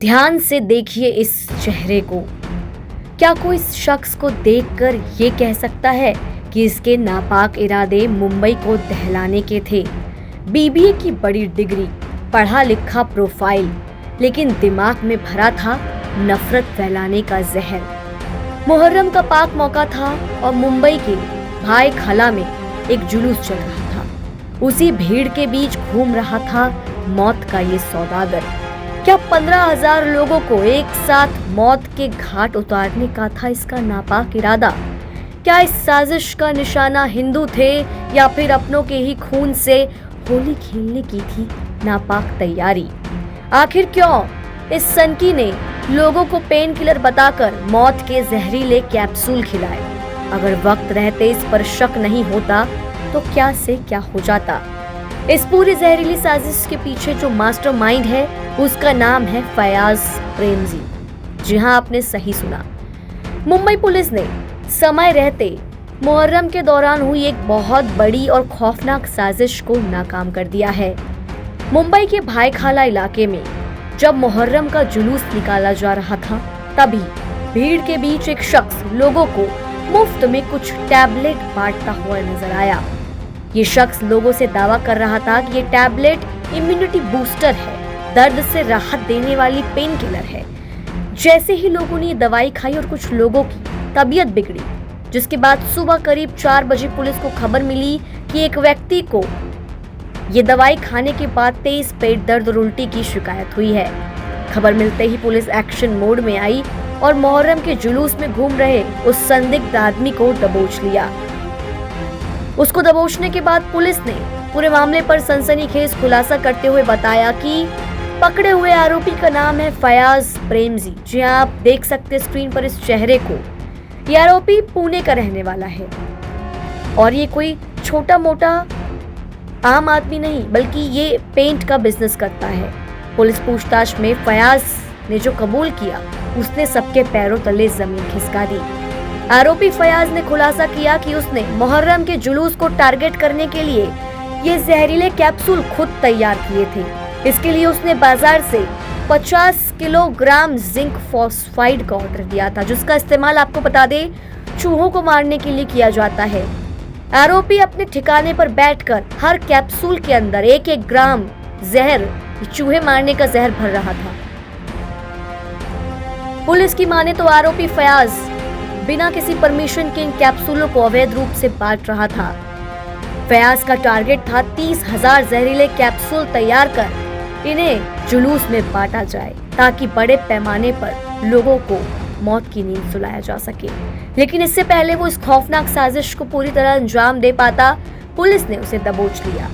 ध्यान से देखिए इस चेहरे को। क्या कोई इस शख्स को देखकर ये कह सकता है कि इसके नापाक इरादे मुंबई को दहलाने के थे? बीबीए की बड़ी डिग्री, पढ़ा लिखा प्रोफाइल, लेकिन दिमाग में भरा था नफरत फैलाने का जहर। मुहर्रम का पाक मौका था और मुंबई के भाई खला में एक जुलूस चल रहा था। उसी भीड़ के बीच घूम रहा था मौत का ये सौदागर। क्या 15,000 लोगों को एक साथ मौत के घाट उतारने का था इसका नापाक इरादा? क्या इस साजिश का निशाना हिंदू थे या फिर अपनों के ही खून से होली खेलने की थी नापाक तैयारी? आखिर क्यों इस सनकी ने लोगों को पेन किलर बताकर मौत के जहरीले कैप्सूल खिलाए? अगर वक्त रहते इस पर शक नहीं होता तो क्या से क्या हो जाता। इस पूरी जहरीली साजिश के पीछे जो मास्टरमाइंड है उसका नाम है फयाज प्रेमजी। जी हाँ, आपने सही सुना। मुंबई पुलिस ने समय रहते मुहर्रम के दौरान हुई एक बहुत बड़ी और खौफनाक साजिश को नाकाम कर दिया है। मुंबई के भाईखाला इलाके में जब मुहर्रम का जुलूस निकाला जा रहा था, तभी भीड़ के बीच एक शख्स लोगों को मुफ्त में कुछ टैबलेट बांटता हुआ नजर आया। ये शख्स लोगों से दावा कर रहा था कि ये टैबलेट इम्यूनिटी बूस्टर है, दर्द से राहत देने वाली पेन किलर है। जैसे ही लोगों ने ये दवाई खाई और कुछ लोगों की तबीयत बिगड़ी, जिसके बाद सुबह करीब 4 बजे पुलिस को खबर मिली कि एक व्यक्ति को ये दवाई खाने के बाद तेज पेट दर्द और उल्टी की शिकायत हुई है। खबर मिलते ही पुलिस एक्शन मोड में आई और मुहर्रम के जुलूस में घूम रहे उस संदिग्ध आदमी को दबोच लिया। उसको दबोचने के बाद पुलिस ने पूरे मामले पर सनसनीखेज खुलासा करते हुए बताया कि पकड़े हुए आरोपी का नाम है फयाज प्रेमजी। जी हाँ, आप देख सकते हैं स्क्रीन पर इस चेहरे को। ये आरोपी पुणे का रहने वाला है और ये कोई छोटा मोटा आम आदमी नहीं, बल्कि ये पेंट का बिजनेस करता है। पुलिस पूछताछ में फयाज ने जो कबूल किया, उसने सबके पैरों तले जमीन खिसका दी। आरोपी फयाज ने खुलासा किया कि उसने मुहर्रम के जुलूस को टारगेट करने के लिए ये जहरीले कैप्सूल खुद तैयार किए थे। इसके लिए उसने बाजार से 50 किलोग्राम जिंक फॉस्फाइड का ऑर्डर दिया था, जिसका इस्तेमाल आपको बता दें चूहों को मारने के लिए किया जाता है। आरोपी अपने ठिकाने पर बैठकर हर कैप्सूल के अंदर 1-1 ग्राम जहर, चूहे मारने का जहर भर रहा था। पुलिस की माने तो आरोपी फयाज बिना किसी परमिशन के इन कैप्सूलों को अवैध रूप से बांट रहा था। फयाज का टारगेट था 30,000 जहरीले कैप्सूल तैयार कर इन्हें जुलूस में बांटा जाए, ताकि बड़े पैमाने पर लोगों को मौत की नींद सुलाया जा सके। लेकिन इससे पहले वो इस खौफनाक साजिश को पूरी तरह अंजाम दे पाता, पुलिस ने उसे दबोच लिया।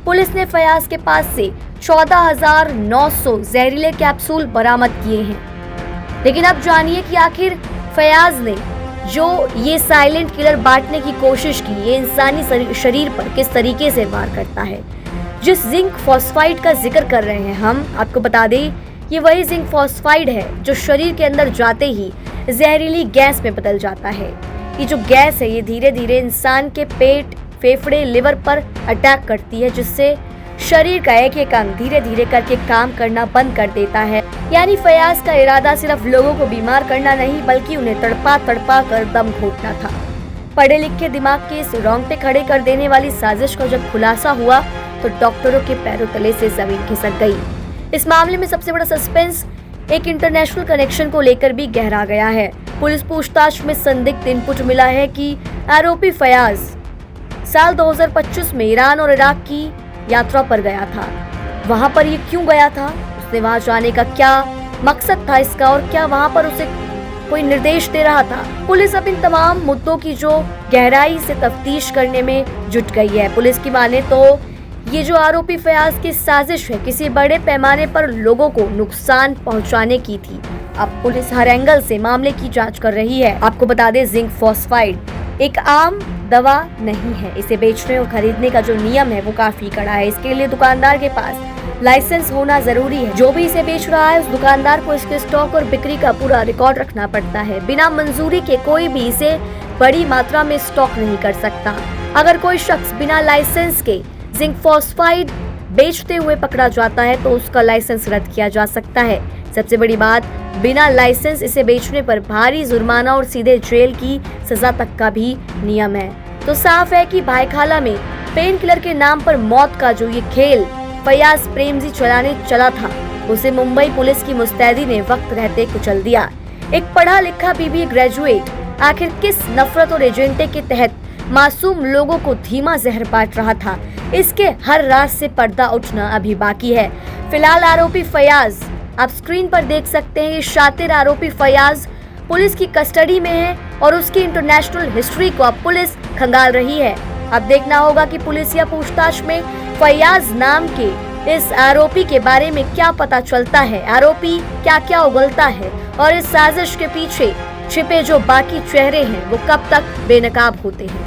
पुलिस ने फयाज के पास से 14,900 जहरीले कैप्सूल बरामद किए हैं। लेकिन अब जानिए कि आखिर फयाज ने जो ये साइलेंट किलर बांटने की कोशिश की, ये इंसानी शरीर पर किस तरीके से वार करता है। जिस जिंक फॉस्फाइड का जिक्र कर रहे हैं हम, आपको बता दें ये वही जिंक फॉस्फाइड है जो शरीर के अंदर जाते ही जहरीली गैस में बदल जाता है। ये जो गैस है ये धीरे धीरे इंसान के पेट, फेफड़े, लिवर पर अटैक करती है, जिससे शरीर का एक अंग धीरे धीरे करके काम करना बंद कर देता है। यानी फयाज का इरादा सिर्फ लोगों को बीमार करना नहीं, बल्कि उन्हें तड़पा तड़पा कर दम घोटना था। पढ़े लिखे दिमाग के इस रोंगटे खड़े कर देने वाली साजिश का जब खुलासा हुआ तो डॉक्टरों के पैरों तले से जमीन खिसक गई। इस मामले में सबसे बड़ा सस्पेंस एक इंटरनेशनल कनेक्शन को लेकर भी गहरा गया है। पुलिस पूछताछ में संदिग्ध इनपुट मिला है कि आरोपी फयाज साल 2025 में ईरान और इराक की यात्रा पर गया था। वहां पर ये क्यों गया था, उसने वहां जाने का क्या मकसद था इसका, और क्या वहां पर उसे कोई निर्देश दे रहा था। पुलिस अब इन तमाम मुद्दों की जो गहराई से तफ्तीश करने में जुट गई है। पुलिस की माने तो ये जो आरोपी फयाज की साजिश है, किसी बड़े पैमाने पर लोगों को नुकसान पहुंचाने की थी। अब पुलिस हर एंगल से मामले की जांच कर रही है। आपको बता दें जिंक फॉस्फाइड एक आम दवा नहीं है। इसे बेचने और खरीदने का जो नियम है वो काफी कड़ा है। इसके लिए दुकानदार के पास लाइसेंस होना जरूरी है। जो भी इसे बेच रहा है उस दुकानदार को इसके स्टॉक और बिक्री का पूरा रिकॉर्ड रखना पड़ता है। बिना मंजूरी के कोई भी इसे बड़ी मात्रा में स्टॉक नहीं कर सकता। अगर कोई शख्स बिना लाइसेंस के जिंक फॉस्फाइड बेचते हुए पकड़ा जाता है तो उसका लाइसेंस रद्द किया जा सकता है। सबसे बड़ी बात, बिना लाइसेंस इसे बेचने पर भारी जुर्माना और सीधे जेल की सजा तक का भी नियम है। तो साफ है कि भाईखाला में पेन किलर के नाम पर मौत का जो ये खेल फैयाज प्रेमजी चलाने चला था, उसे मुंबई पुलिस की मुस्तैदी ने वक्त रहते कुचल दिया। एक पढ़ा लिखा बीबीए ग्रेजुएट आखिर किस नफरत और एजेंडे के तहत मासूम लोगों को धीमा जहर बांट रहा था, इसके हर राज से पर्दा उठना अभी बाकी है। फिलहाल आरोपी फैयाज आप स्क्रीन पर देख सकते हैं। ये शातिर आरोपी फैयाज पुलिस की कस्टडी में है और उसकी इंटरनेशनल हिस्ट्री को अब पुलिस खंगाल रही है। अब देखना होगा कि पुलिस या पूछताछ में फैयाज नाम के इस आरोपी के बारे में क्या पता चलता है, आरोपी क्या क्या उगलता है और इस साजिश के पीछे छिपे जो बाकी चेहरे हैं वो कब तक बेनकाब होते हैं।